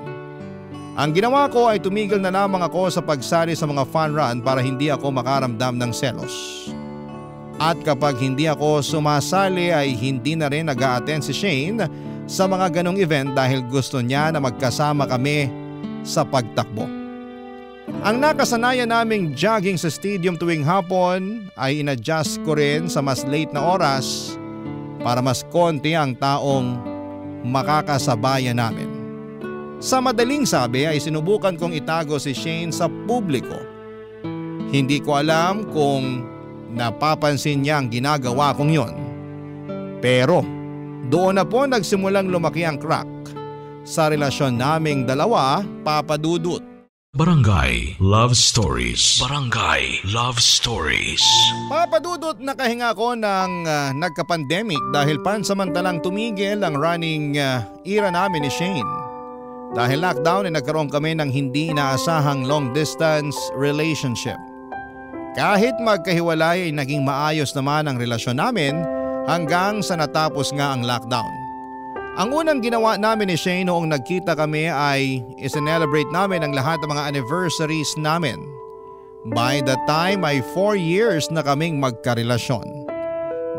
Ang ginawa ko ay tumigil na lamang ako sa pagsali sa mga fun run para hindi ako makaramdam ng selos. At kapag hindi ako sumasali ay hindi na rin nag-a-attend si Shane sa mga ganong event dahil gusto niya na magkasama kami sa pagtakbo. Ang nakasanayan naming jogging sa stadium tuwing hapon ay inadjust ko rin sa mas late na oras para mas konti ang taong makakasabayan namin. Sa madaling sabi ay sinubukan kong itago si Shane sa publiko. Hindi ko alam kung napapansin niya ang ginagawa kong yon. Pero doon na po nagsimulang lumaki ang crack sa relasyon naming dalawa, Papa Dudut. Barangay Love Stories. Barangay Love Stories. Papa Dudut, nakahinga ko ng nagka-pandemic dahil pansamantalang tumigil ang running era namin ni Shane. Dahil lockdown ay nagkaroon kami ng hindi inaasahang long distance relationship. Kahit magkahiwalay ay naging maayos naman ang relasyon namin hanggang sa natapos nga ang lockdown. Ang unang ginawa namin ni Shane noong nagkita kami ay i-celebrate namin ang lahat ng mga anniversaries namin. By the time ay 4 years na kaming magkarelasyon.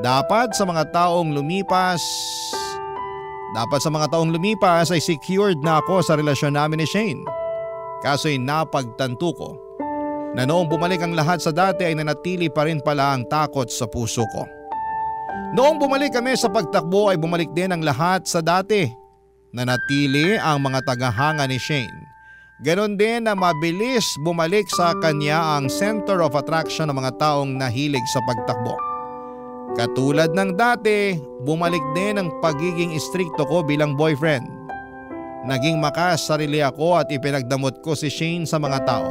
Dapat sa mga taong lumipas ay secured na ako sa relasyon namin ni Shane. Kaso'y napagtanto ko na noong bumalik ang lahat sa dati ay nanatili pa rin pala ang takot sa puso ko. Noong bumalik kami sa pagtakbo ay bumalik din ang lahat sa dati. Nanatili ang mga tagahanga ni Shane. Ganon din na mabilis bumalik sa kanya ang center of attraction ng mga taong nahilig sa pagtakbo. Katulad ng dati, bumalik din ang pagiging istrikto ko bilang boyfriend. Naging makasarili ako at ipinagdamot ko si Shane sa mga tao.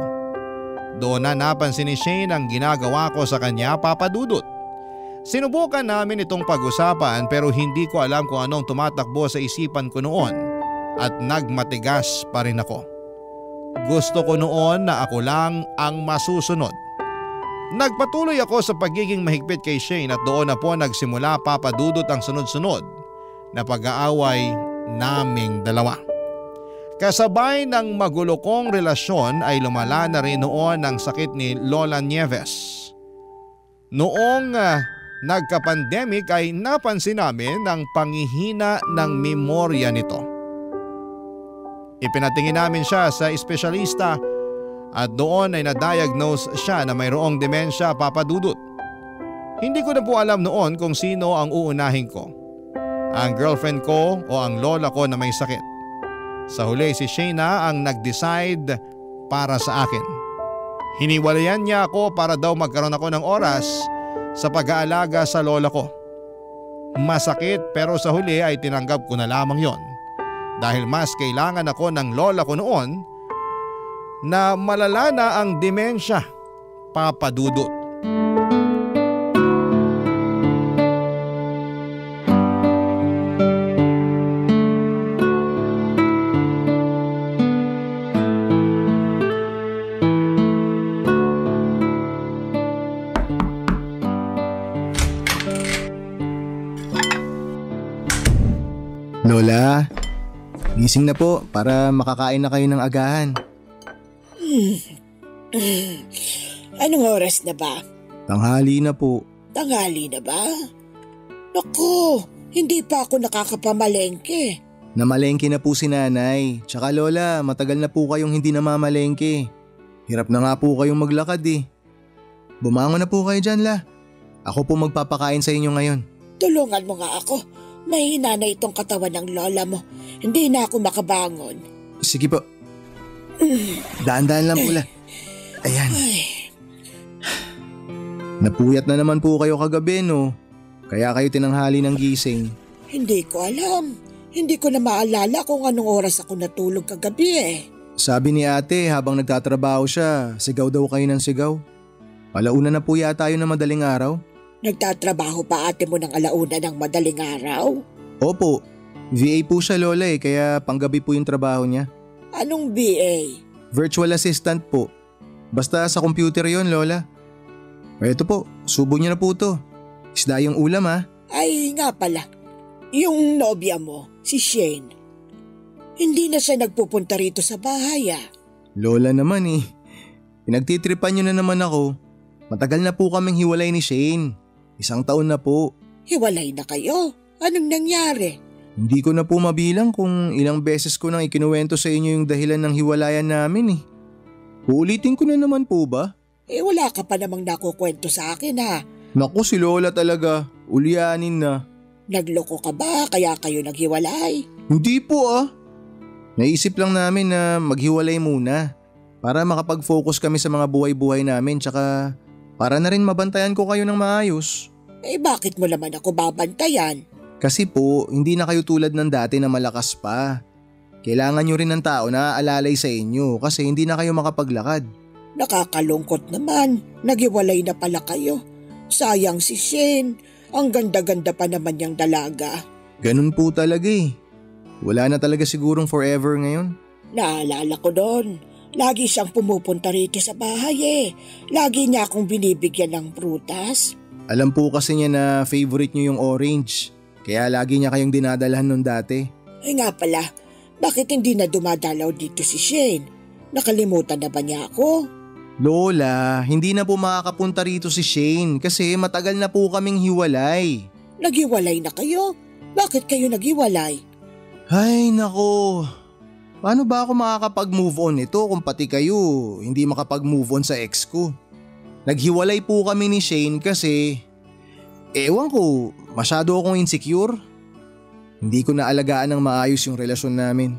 Doon na napansin ni Shane ang ginagawa ko sa kanya, Papa Dudut. Sinubukan namin itong pag-usapan pero hindi ko alam kung anong tumatakbo sa isipan ko noon at nagmatigas pa rin ako. Gusto ko noon na ako lang ang masusunod. Nagpatuloy ako sa pagiging mahigpit kay Shane at doon na po nagsimula, Papa Dudut, ang sunod-sunod na pag-aaway naming dalawa. Kasabay ng magulo kong relasyon ay lumala na rin noon ang sakit ni Lola Nieves. Noong nagka-pandemic ay napansin namin ang panghihina ng memorya nito. Ipinatingin namin siya sa espesyalista at doon ay na-diagnose siya na mayroong demensya, Papa Dudut. Hindi ko na po alam noon kung sino ang uunahin ko, ang girlfriend ko o ang lola ko na may sakit. Sa huli si Shayna ang nag-decide para sa akin. Hiniwalayan niya ako para daw magkaroon ako ng oras sa pag-aalaga sa lola ko. Masakit pero sa huli ay tinanggap ko na lamang yon dahil mas kailangan ako ng lola ko noon na malala na ang demensya, Papa Dudut. Lola, gising na po para makakain na kayo ng agahan. Anong oras na ba? Tanghali na po. Tanghali na ba? Naku, hindi pa ako nakakapamalengke. Namalengke na po si nanay. Tsaka lola, matagal na po kayong hindi namamalengke. Hirap na nga po kayong maglakad eh. Bumangon na po kayo dyan, la. Ako po magpapakain sa inyo ngayon. Tulungan mo nga ako. Mahina na itong katawan ng lola mo. Hindi na ako makabangon. Sige po. Daan-daan lang po, la. Ayan. Napuyat na naman po kayo kagabi, no? Kaya kayo tinanghali ng gising. Hindi ko alam. Hindi ko na maalala kung anong oras ako natulog kagabi eh. Sabi ni ate habang nagtatrabaho siya, sigaw daw kayo ng sigaw. Alauna na po yata yun na madaling araw. Nagtatrabaho pa ate mo ng alauna ng madaling araw? Opo, VA po siya lola eh, kaya panggabi po yung trabaho niya. Anong VA? Virtual assistant po. Basta sa computer yon lola. Eto po, subo niyo na po to. Isda yung ulam ha. Ay nga pala, yung nobya mo, si Shane. Hindi na siya nagpupunta rito sa bahay ah. Lola naman eh. Pinagtitripan niyo na naman ako. Matagal na po kaming hiwalay ni Shane. 1 taon na po. Hiwalay na kayo? Anong nangyari? Hindi ko na po mabilang kung ilang beses ko nang ikinuwento sa inyo yung dahilan ng hiwalayan namin eh. Uulitin ko na naman po ba? Wala ka pa namang nakukwento sa akin ha. Naku si Lola talaga, ulyanin na. Nagloko ka ba kaya kayo naghiwalay? Hindi po ah. Naisip lang namin na maghiwalay muna para makapag-focus kami sa mga buhay-buhay namin tsaka para na rin mabantayan ko kayo ng maayos. Bakit mo naman ako babantayan? Kasi po, hindi na kayo tulad ng dati na malakas pa. Kailangan nyo rin ng tao na aalalay sa inyo kasi hindi na kayo makapaglakad. Nakakalungkot naman, naghiwalay na pala kayo. Sayang si Shane, ang ganda-ganda pa naman niyang dalaga. Ganun po talaga eh. Wala na talaga sigurong forever ngayon. Naalala ko doon, lagi siyang pumupunta rito sa bahay eh. Lagi niya akong binibigyan ng prutas. Alam po kasi niya na favorite niyo yung orange. Kaya lagi niya kayong dinadalhan nun dati. Nga pala, bakit hindi na dumadalaw dito si Shane? Nakalimutan na ba niya ako? Lola, hindi na po makakapunta rito si Shane kasi matagal na po kaming hiwalay. Naghiwalay na kayo? Bakit kayo naghiwalay? Ay nako, paano ba ako makakapag-move on nito kung pati kayo hindi makapag-move on sa ex ko? Naghiwalay po kami ni Shane kasi, ewan ko, masyado akong insecure. Hindi ko na alagaan ng maayos yung relasyon namin.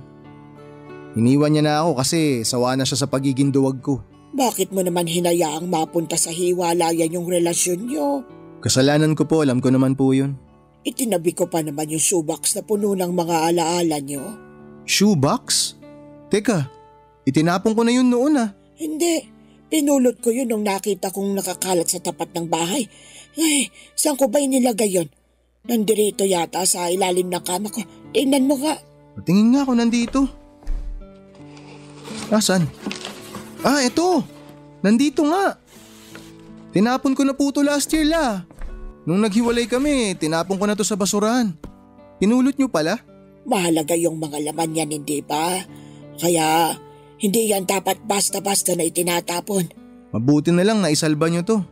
Iniwan niya na ako kasi sawa na siya sa pagiging duwag ko. Bakit mo naman hinayaang mapunta sa hiwalayan yung relasyon niyo? Kasalanan ko po, alam ko naman po yun. Itinabi ko pa naman yung shoebox na puno ng mga alaala niyo. Shoebox? Teka, itinapon ko na yun noon ah. Hindi, pinulot ko yun nung nakita kong nakakalat sa tapat ng bahay. Ay, saan ko ba inilagay yun? Nandirito yata sa ilalim ng kama ko. Tingnan mo nga. Patingin nga ako nandito. Asan? Ah, eto. Nandito nga. Tinapon ko na po to last year la. Nung naghiwalay kami, tinapon ko na to sa basurahan. Pinulot nyo pala? Mahalaga yung mga laman yan, hindi ba? Kaya hindi yan dapat basta-basta na itinatapon. Mabuti na lang na isalba nyo to.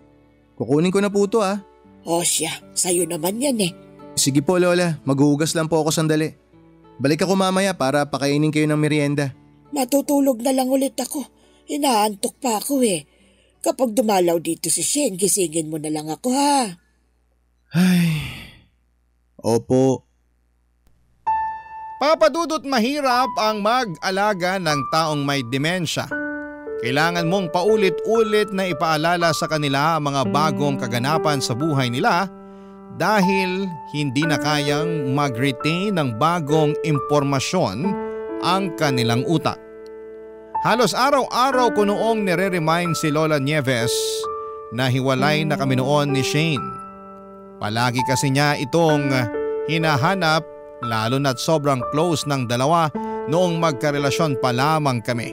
Kukunin ko na po to ah. O siya, sa'yo naman yan eh. Sige po Lola, maghuhugas lang po ako sandali. Balik ako mamaya para pakainin kayo ng merienda. Matutulog na lang ulit ako. Inaantok pa ako eh. Kapag dumalaw dito si Shane, gisingin mo na lang ako ha. Ay, opo. Papadudot, mahirap ang mag-alaga ng taong may demensya. Kailangan mong paulit-ulit na ipaalala sa kanila ang mga bagong kaganapan sa buhay nila dahil hindi na kayang mag-retain ng bagong impormasyon ang kanilang utak. Halos araw-araw ko noong nire-remind si Lola Nieves na hiwalay na kami noon ni Shane. Palagi kasi niya itong hinahanap, lalo na't sobrang close ng dalawa noong magkarelasyon pa lamang kami.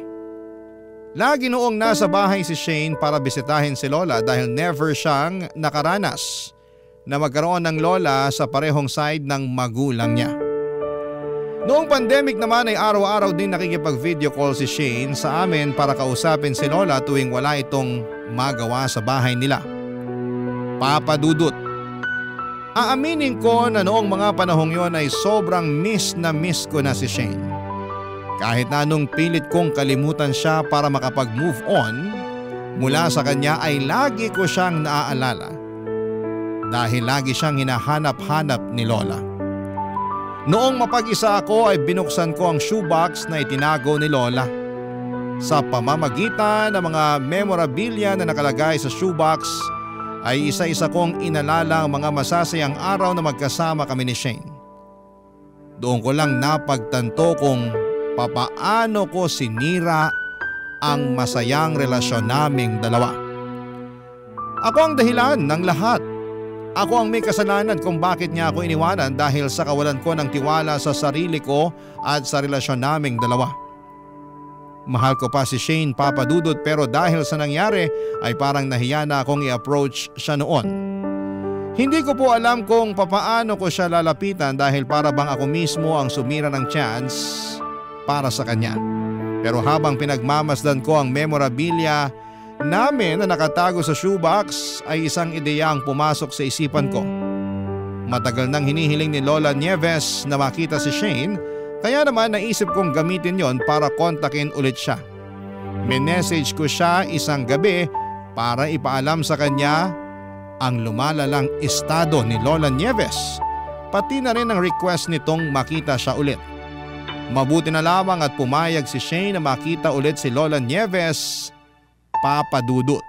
Lagi noong nasa bahay si Shane para bisitahin si Lola dahil never siyang nakaranas na magkaroon ng lola sa parehong side ng magulang niya. Noong pandemic naman ay araw-araw din nakikipag-video call si Shane sa amin para kausapin si Lola tuwing wala itong magawa sa bahay nila. Papadudot, aaminin ko na noong mga panahong yon ay sobrang miss ko na si Shane. Kahit na anong pilit kong kalimutan siya para makapag-move on mula sa kanya ay lagi ko siyang naaalala dahil lagi siyang hinahanap-hanap ni Lola. Noong mapag-isa ako ay binuksan ko ang shoebox na itinago ni Lola. Sa pamamagitan ng mga memorabilia na nakalagay sa shoebox ay isa-isa kong inalala ang mga masasayang araw na magkasama kami ni Shane. Doon ko lang napagtanto kung papaano ko sinira ang masayang relasyon naming dalawa. Ako ang dahilan ng lahat. Ako ang may kasalanan kung bakit niya ako iniwanan dahil sa kawalan ko ng tiwala sa sarili ko at sa relasyon naming dalawa. Mahal ko pa si Shane, Papadudot, pero dahil sa nangyari ay parang nahiya na akong i-approach siya noon. Hindi ko po alam kung papaano ko siya lalapitan dahil para bang ako mismo ang sumira ng chance para sa kanya. Pero habang pinagmamasdan ko ang memorabilia namin na nakatago sa shoebox ay isang ideya ang pumasok sa isipan ko. Matagal nang hinihiling ni Lola Nieves na makita si Shane, kaya naman naisip kong gamitin yon para kontakin ulit siya. Minessage ko siya isang gabi para ipaalam sa kanya ang lumalalang estado ni Lola Nieves, pati na rin ang request nitong makita siya ulit. Mabuti na lamang at pumayag si Shane na makita ulit si Lola Nieves, Papadudot.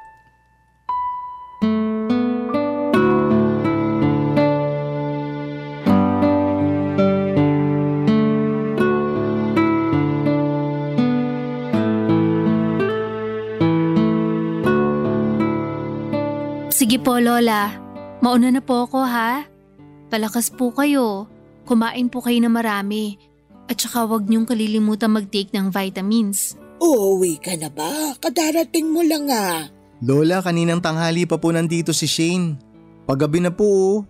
Sige po, Lola. Mauna na po ako, ha? Palakas po kayo. Kumain po kayo na marami. At saka huwag niyong kalilimutan mag-take ng vitamins. Uuwi ka na ba? Kadarating mo lang ah. Lola, kaninang tanghali pa po nandito si Shane. Paggabi na po.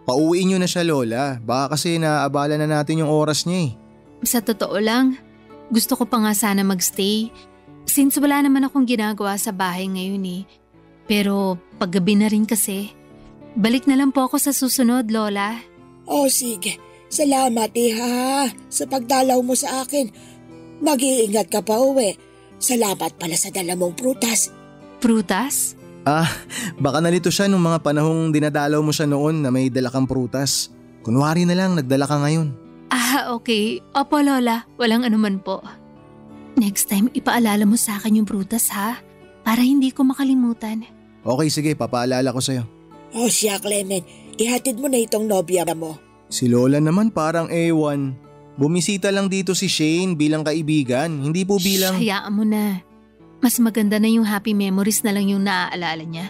Pauwiin niyo na siya, Lola. Baka kasi naaabala na natin yung oras niya eh. Sa totoo lang, gusto ko pa nga sana magstay. Since wala naman akong ginagawa sa bahay ngayon eh. Pero paggabi na rin kasi. Balik na lang po ako sa susunod, Lola. Oh sige. Salamat ha sa pagdalaw mo sa akin. Mag-iingat ka pa uwi. Salamat pala sa dala mong prutas. Prutas? Baka nalito siya nung mga panahong dinadalaw mo siya noon na may dala kang prutas. Kunwari na lang nagdala ka ngayon. Okay. Opo, Lola. Walang anuman po. Next time, ipaalala mo sa akin yung prutas ha? Para hindi ko makalimutan. Okay, sige. Papaalala ko sa'yo. Oh siya, Clement. Ihatid mo na itong nobya mo. Si Lola naman parang ewan. Bumisita lang dito si Shane bilang kaibigan, hindi po bilang… Hayaan mo na. Mas maganda na yung happy memories na lang yung naaalala niya.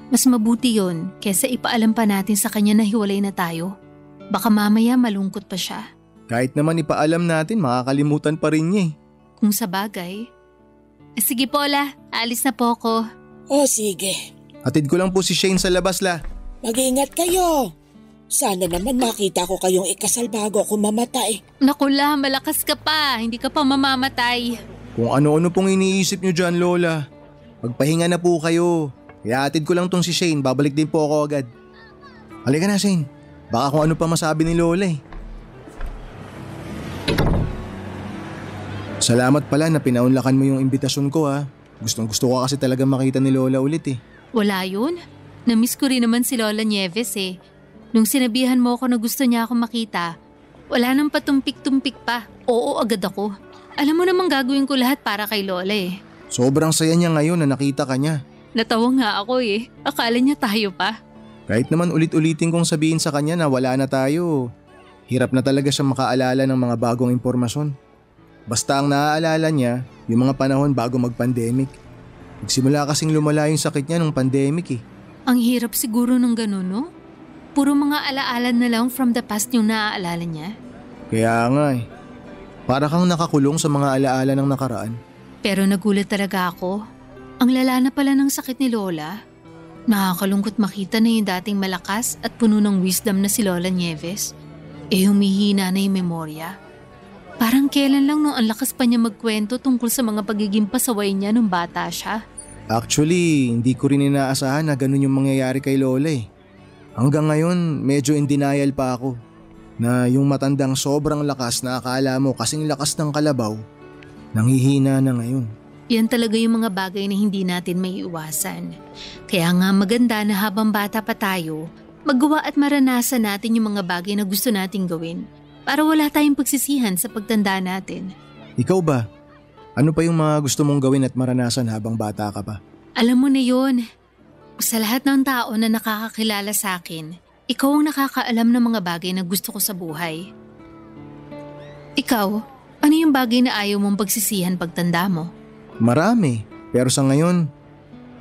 Mas mabuti yun kesa ipaalam pa natin sa kanya na hiwalay na tayo. Baka mamaya malungkot pa siya. Kahit naman ipaalam natin, makakalimutan pa rin niya eh. Kung sa bagay. Sige po, La. Alis na po ako. Oh sige. Hatid ko lang po si Shane sa labas, La. Mag-ingat kayo. Sana naman makita ko kayong ikasal bago ako mamatay. Naku, La, malakas ka pa. Hindi ka pa mamamatay. Kung ano-ano pong iniisip niyo dyan, Lola. Magpahinga na po kayo. Kaya hatid ko lang tong si Shane. Babalik din po ako agad. Halika na, Shane. Baka kung ano pa masabi ni Lola eh. Salamat pala na pinaunlakan mo yung imbitasyon ko ha. Gustong-gusto ko kasi talaga makita ni Lola ulit eh. Wala yun. Namiss ko rin naman si Lola Nieves eh. Nung sinabihan mo ako na gusto niya ako makita, Wala nang patumpik-tumpik pa. Oo, agad ako. Alam mo namang gagawin ko lahat para kay Lola eh. Sobrang saya niya ngayon na nakita ka niya. Natawa nga ako eh. Akala niya tayo pa. Kahit naman ulit-ulitin kong sabihin sa kanya na wala na tayo, hirap na talaga siya makaalala ng mga bagong impormasyon. Basta ang naaalala niya, yung mga panahon bago mag-pandemic. Nagsimula kasing lumala yung sakit niya nung pandemic eh. Ang hirap siguro ng ganun, no? Puro mga alaala na lang from the past yung naaalala niya. Kaya nga eh. Para kang nakakulong sa mga alaala ng nakaraan. Pero nagulat talaga ako. Ang lala na pala ng sakit ni Lola. Nakakalungkot makita na yung dating malakas at puno ng wisdom na si Lola Nieves. Humihina na yung memorya. Parang kailan lang nung ang lakas pa niya magkwento tungkol sa mga pagiging pasaway niya nung bata siya. Actually, hindi ko rin inaasahan na ganun yung mangyayari kay Lola eh. Hanggang ngayon, medyo in denial pa ako. Na yung matandang sobrang lakas na akala mo kasing lakas ng kalabaw, nanghihina na ngayon. Yan talaga yung mga bagay na hindi natin may iwasan. Kaya nga maganda na habang bata pa tayo, magawa at maranasan natin yung mga bagay na gusto nating gawin para wala tayong pagsisihan sa pagtanda natin. Ikaw ba? Ano pa yung mga gusto mong gawin at maranasan habang bata ka pa? Alam mo na yun. Sa lahat ng tao na nakakakilala sa akin, ikaw ang nakakaalam ng mga bagay na gusto ko sa buhay. Ikaw, ano yung bagay na ayaw mong pagsisihan pagtanda mo? Marami, pero sa ngayon,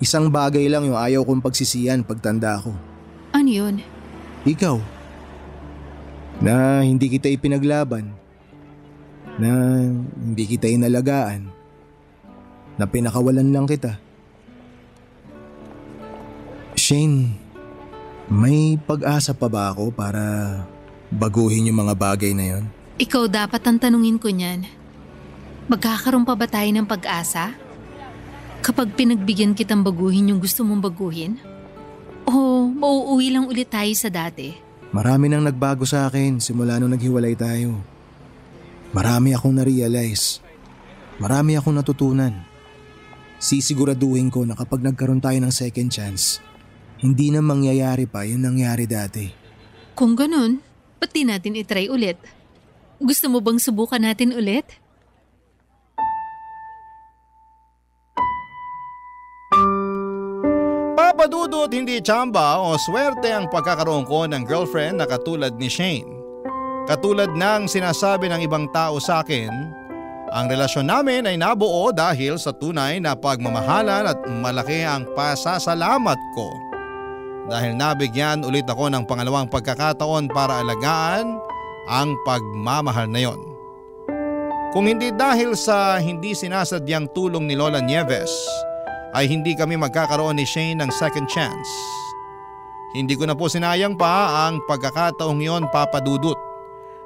isang bagay lang yung ayaw kong pagsisihan pagtanda ko. Ano yun? Ikaw. Na hindi kita ipinaglaban. Na hindi kita inalagaan. Na pinakawalan lang kita. Shane, may pag-asa pa ba ako para baguhin yung mga bagay na yon? Ikaw dapat ang tanungin ko niyan. Magkakaroon pa ba tayo ng pag-asa? Kapag pinagbigyan kitang baguhin yung gusto mong baguhin? O mauuwi lang ulit tayo sa dati? Marami nang nagbago sa akin simula nung naghiwalay tayo. Marami akong na-realize. Marami akong natutunan. Sisiguraduhin ko na kapag nagkaroon tayo ng second chance, hindi na mangyayari pa yung nangyari dati. Kung ganun, ba't di natin itry ulit? Gusto mo bang subukan natin ulit? Papadudot hindi tsamba o swerte ang pagkakaroon ko ng girlfriend na katulad ni Shane. Katulad ng sinasabi ng ibang tao sa akin, ang relasyon namin ay nabuo dahil sa tunay na pagmamahalan at malaki ang pasasalamat ko. Dahil nabigyan ulit ako ng pangalawang pagkakataon para alagaan ang pagmamahal na yon. Kung hindi dahil sa hindi sinasadyang tulong ni Lola Nieves, ay hindi kami magkakaroon ni Shane ng second chance. Hindi ko na po sinayang pa ang pagkakataong yon, Papadudot.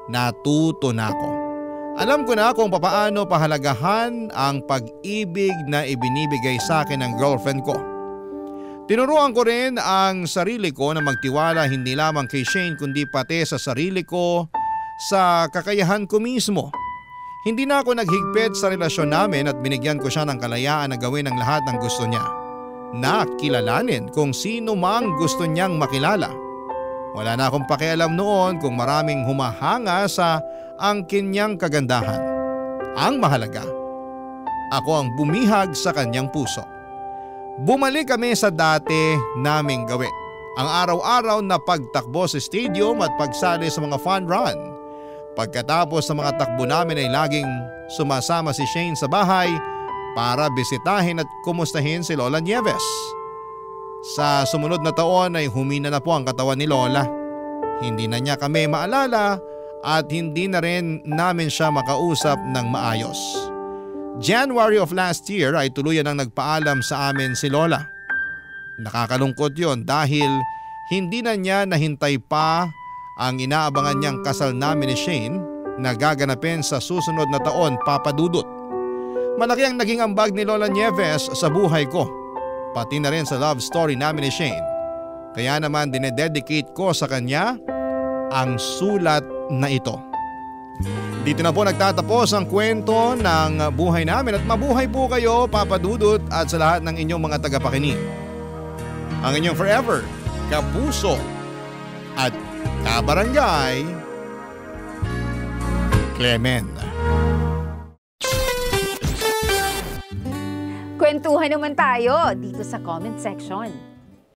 Natuto na ako. Alam ko na kung papaano pahalagahan ang pag-ibig na ibinibigay sa akin ng girlfriend ko. Tinuruan ko rin ang sarili ko na magtiwala hindi lamang kay Shane kundi pati sa sarili ko, sa kakayahan ko mismo. Hindi na ako naghigpit sa relasyon namin at binigyan ko siya ng kalayaan na gawin ang lahat ng gusto niya. Na kilalanin kung sino mang gusto niyang makilala. Wala na akong pakialam noon kung maraming humahanga sa angkin niyang kagandahan. Ang mahalaga, ako ang bumihag sa kanyang puso. Bumalik kami sa dati naming gawin. Ang araw-araw na pagtakbo sa stadium at pagsali sa mga fun run. Pagkatapos ng mga takbo namin ay laging sumasama si Shane sa bahay para bisitahin at kumustahin si Lola Nieves. Sa sumunod na taon ay humina na po ang katawan ni Lola. Hindi na niya kami maalala at hindi na rin namin siya makausap ng maayos. January of last year ay tuluyan ang nagpaalam sa amin si Lola. Nakakalungkot yon dahil hindi na niya nahintay pa ang inaabangan niyang kasal namin ni Shane na gaganapin sa susunod na taon, Papadudot. Malaki ang naging ambag ni Lola Nieves sa buhay ko, pati na rin sa love story namin ni Shane. Kaya naman dinededicate ko sa kanya ang sulat na ito. Dito na po nagtatapos ang kwento ng buhay namin at mabuhay po kayo, Papadudot, at sa lahat ng inyong mga tagapakinig. Ang inyong forever, kapuso at kabarangay, Clement. Kwentuhan naman tayo dito sa comment section.